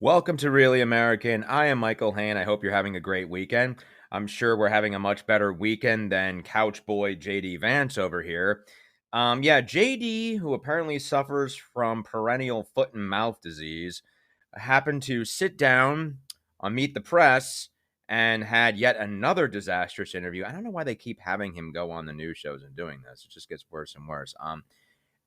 Welcome to Really American. I am Michael Hain. I hope you're having a great weekend. I'm sure we're having a much better weekend than couch boy JD Vance over here. JD, who apparently suffers from perennial foot and mouth disease, happened to sit down on Meet the Press and had yet another disastrous interview. I don't know why they keep having him go on the news shows and doing this. It just gets worse and worse.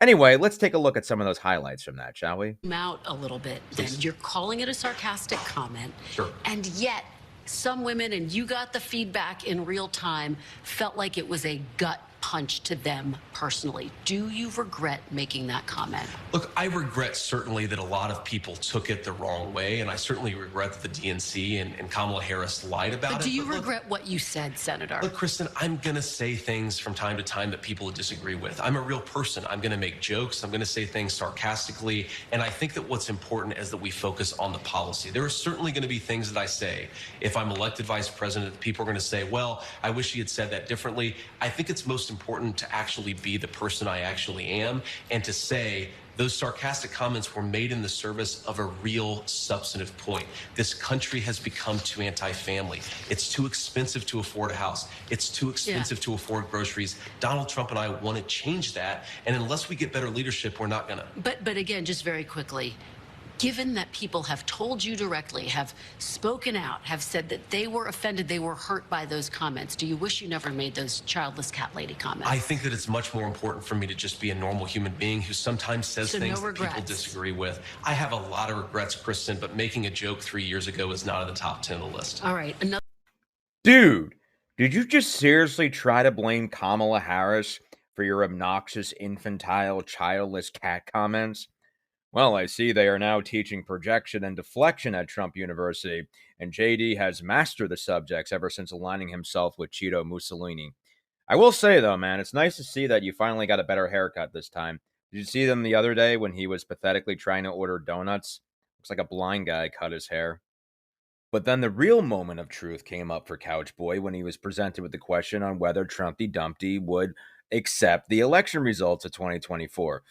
Anyway, let's take a look at some of those highlights from that, shall we? Out a little bit, then Please. you're calling it a sarcastic comment. Sure. And yet, some women, and you got the feedback in real time, felt like it was a gut punch to them personally. Do you regret making that comment? Look, I regret certainly that a lot of people took it the wrong way, and I certainly regret that the DNC and Kamala Harris lied about But it. do you But look, regret what you said, Senator? Look, Kristen, I'm going to say things from time to time that people disagree with. I'm a real person. I'm going to make jokes. I'm going to say things sarcastically. And I think that what's important is that we focus on the policy. There are certainly going to be things that I say. If I'm elected vice president, people are going to say, well, I wish he had said that differently. I think it's most important to actually be the person I actually am and to say, those sarcastic comments were made in the service of a real substantive point. This country has become too anti-family. It's too expensive to afford a house. It's too expensive to afford groceries. Donald Trump and I want to change that. And unless we get better leadership, we're not going to. But again, just very quickly, given that people have told you directly, have spoken out, have said that they were offended, they were hurt by those comments, do you wish you never made those childless cat lady comments? I think that it's much more important for me to just be a normal human being who sometimes says things that people disagree with. I have a lot of regrets, Kristen, but making a joke 3 years ago is not in the top 10 of the list. All right. Dude, did you just seriously try to blame Kamala Harris for your obnoxious, infantile, childless cat comments? Well, I see they are now teaching projection and deflection at Trump University, and JD has mastered the subjects ever since aligning himself with Cheeto Mussolini. I will say, though, man, it's nice to see that you finally got a better haircut this time. Did you see them the other day when he was pathetically trying to order donuts? Looks like a blind guy cut his hair. But then the real moment of truth came up for Couch Boy when he was presented with the question on whether Trumpy Dumpty would accept the election results of 2024.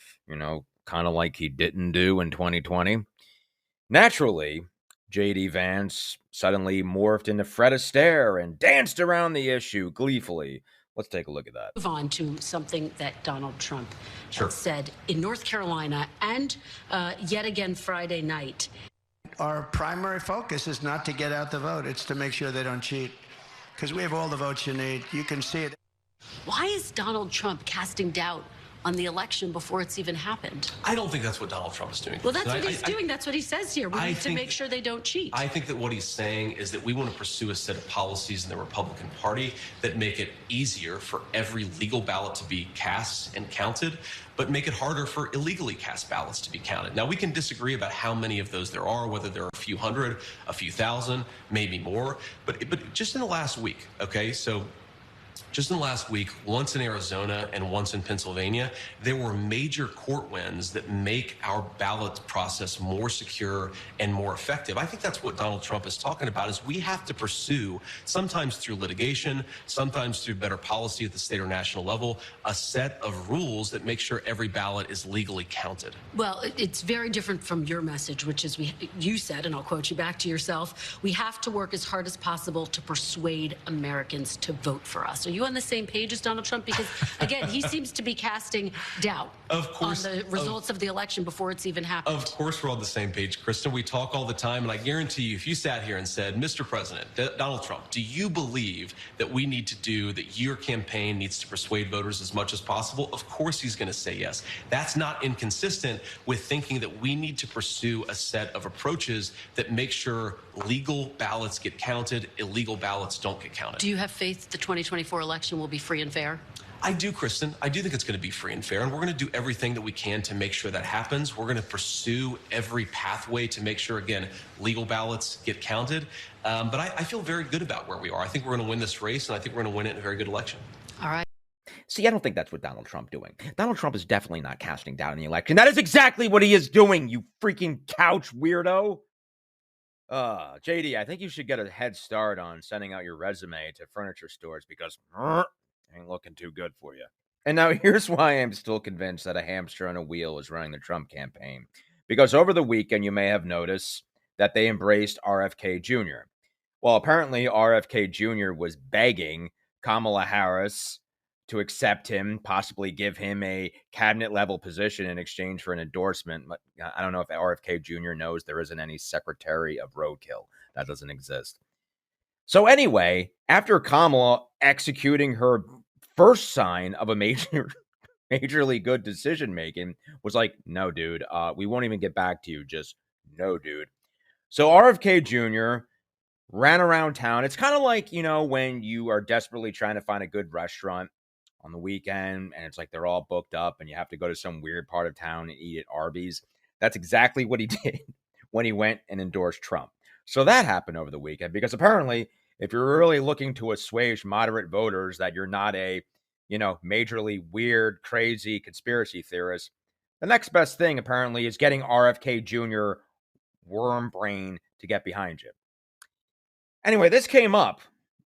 Kind of like he didn't do in 2020. Naturally, JD Vance suddenly morphed into Fred Astaire and danced around the issue gleefully. Let's take a look at that. Move on to something that Donald Trump said in North Carolina and yet again Friday night. Our primary focus is not to get out the vote. It's to make sure they don't cheat. Because we have all the votes you need. You can see it. Why is Donald Trump casting doubt on the election before it's even happened? I don't think that's what Donald Trump is doing. Well, that's what he's doing. That's what he says here. We need to make sure they don't cheat. I think that what he's saying is that we want to pursue a set of policies in the Republican Party that make it easier for every legal ballot to be cast and counted, but make it harder for illegally cast ballots to be counted. Now, we can disagree about how many of those there are, whether there are a few hundred, a few thousand, maybe more. But just in the last week, okay, so just in the last week, once in Arizona and once in Pennsylvania, there were major court wins that make our ballot process more secure and more effective. I think that's what Donald Trump is talking about, is we have to pursue, sometimes through litigation, sometimes through better policy at the state or national level, a set of rules that make sure every ballot is legally counted. Well, it's very different from your message, which is you said, and I'll quote you back to yourself, we have to work as hard as possible to persuade Americans to vote for us. Are you on the same page as Donald Trump? Because, again, he seems to be casting doubt on the results of the election before it's even happened. Of course we're on the same page, Kristen. We talk all the time, and I guarantee you, if you sat here and said, Mr. President, Donald Trump, do you believe that we need to do, that your campaign needs to persuade voters as much as possible? Of course he's going to say yes. That's not inconsistent with thinking that we need to pursue a set of approaches that make sure legal ballots get counted, illegal ballots don't get counted. Do you have faith the 2024 election will be free and fair? I do, Kristen. I do think it's going to be free and fair, and we're going to do everything that we can to make sure that happens. We're going to pursue every pathway to make sure, again, legal ballots get counted. But I feel very good about where we are. I think we're going to win this race, and I think we're going to win it in a very good election. All right. See, I don't think that's what Donald Trump doing. Donald Trump is definitely not casting doubt in the election. That is exactly what he is doing, you freaking couch weirdo. JD, I think you should get a head start on sending out your resume to furniture stores because ain't looking too good for you. And now here's why I'm still convinced that a hamster on a wheel is running the Trump campaign. Because over the weekend, you may have noticed that they embraced RFK Jr. Well, apparently RFK Jr. was begging Kamala Harris to accept him, possibly give him a cabinet level position in exchange for an endorsement. I don't know if RFK Jr. knows there isn't any Secretary of Roadkill. That doesn't exist. So anyway, after Kamala executing her first sign of a majorly good decision making, was like, no, dude, we won't even get back to you. Just no, dude. So RFK Jr. ran around town. It's kind of like, when you are desperately trying to find a good restaurant on the weekend and it's like they're all booked up and you have to go to some weird part of town and eat at Arby's. That's exactly what he did when he went and endorsed Trump. So that happened over the weekend because apparently if you're really looking to assuage moderate voters that you're not a, majorly weird, crazy conspiracy theorist, the next best thing apparently is getting RFK Jr. worm brain to get behind you. Anyway, this came up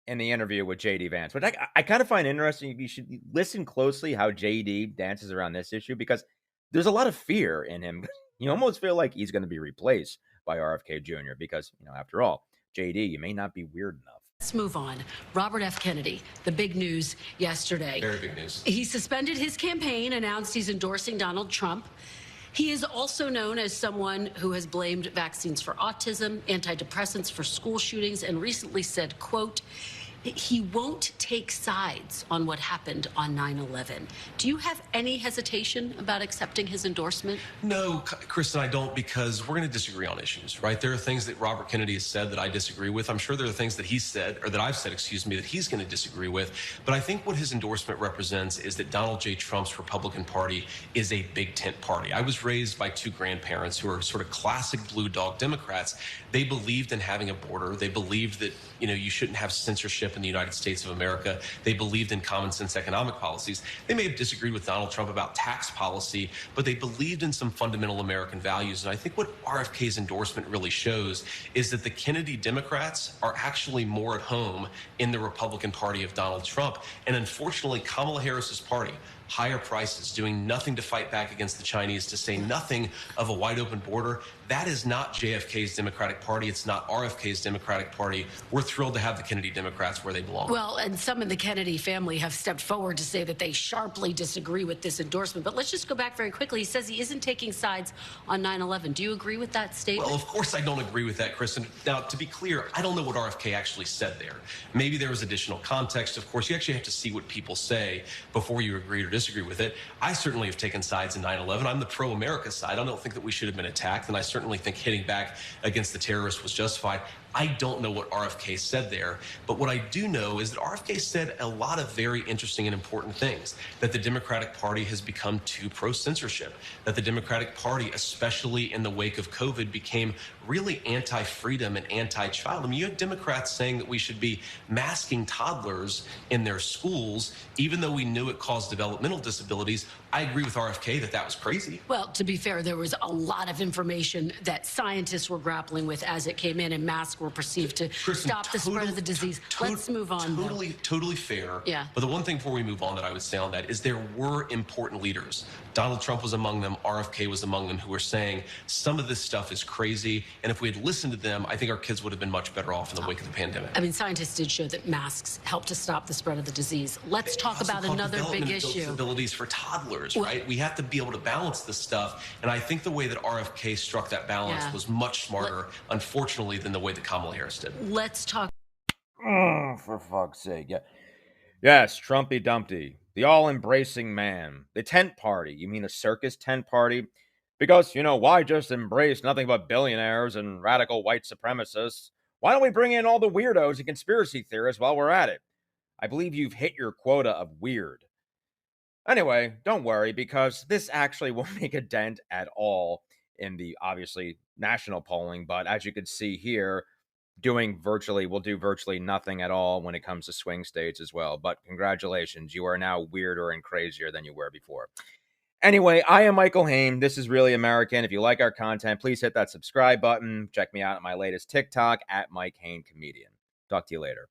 in the interview with JD Vance, which I kind of find interesting. You should listen closely how JD dances around this issue because there's a lot of fear in him. You almost feel like he's going to be replaced by RFK Jr. because, after all, JD, you may not be weird enough. Let's move on. Robert F. Kennedy, the big news yesterday. Very big news. He suspended his campaign, announced he's endorsing Donald Trump. He is also known as someone who has blamed vaccines for autism, antidepressants for school shootings, and recently said, quote, he won't take sides on what happened on 9/11. Do you have any hesitation about accepting his endorsement? No, Kristen, I don't, because we're going to disagree on issues, right? There are things that Robert Kennedy has said that I disagree with. I'm sure there are things that he said, or that I've said, that he's going to disagree with. But I think what his endorsement represents is that Donald J. Trump's Republican Party is a big tent party. I was raised by two grandparents who are sort of classic blue dog Democrats. They believed in having a border. They believed that, you shouldn't have censorship in the United States of America. They believed in common sense economic policies. They may have disagreed with Donald Trump about tax policy, but they believed in some fundamental American values. And I think what RFK's endorsement really shows is that the Kennedy Democrats are actually more at home in the Republican Party of Donald Trump. And unfortunately, Kamala Harris's party, higher prices, doing nothing to fight back against the Chinese, to say nothing of a wide open border. That is not JFK's Democratic Party. It's not RFK's Democratic Party. We're thrilled to have the Kennedy Democrats where they belong. Well, and some in the Kennedy family have stepped forward to say that they sharply disagree with this endorsement. But let's just go back very quickly. He says he isn't taking sides on 9/11. Do you agree with that statement? Well, of course I don't agree with that, Kristen. Now, to be clear, I don't know what RFK actually said there. Maybe there was additional context. Of course, you actually have to see what people say before you agree or disagree with it. I certainly have taken sides in 9/11. I'm the pro-America side. I don't think that we should have been attacked, and I certainly think hitting back against the terrorists was justified. I don't know what RFK said there, but what I do know is that RFK said a lot of very interesting and important things, that the Democratic Party has become too pro-censorship, that the Democratic Party, especially in the wake of COVID, became really anti-freedom and anti-child. I mean, you had Democrats saying that we should be masking toddlers in their schools, even though we knew it caused developmental disabilities. I agree with RFK that that was crazy. Well, to be fair, there was a lot of information that scientists were grappling with as it came in, and masks were perceived to stop the spread of the disease. Let's move on. Totally fair. Yeah. But the one thing before we move on that I would say on that is there were important leaders. Donald Trump was among them. RFK was among them, who were saying some of this stuff is crazy. And if we had listened to them, I think our kids would have been much better off in the wake of the pandemic. I mean, scientists did show that masks help to stop the spread of the disease. Let's talk about another big issue. Disabilities for toddlers, right? We have to be able to balance this stuff. And I think the way that RFK struck that balance was much smarter, unfortunately, than the way that Kamala Harris did. Let's talk. Oh, for fuck's sake. Yeah. Yes, Trumpy Dumpty, the all-embracing man, the tent party. You mean a circus tent party? Because, why just embrace nothing but billionaires and radical white supremacists? Why don't we bring in all the weirdos and conspiracy theorists while we're at it? I believe you've hit your quota of weird. Anyway, don't worry, because this actually won't make a dent at all in the, obviously, national polling. But as you can see here, we'll do virtually nothing at all when it comes to swing states as well. But congratulations, you are now weirder and crazier than you were before. Anyway, I am Michael Haim. This is Really American. If you like our content, please hit that subscribe button. Check me out at my latest TikTok at Mike Haim Comedian. Talk to you later.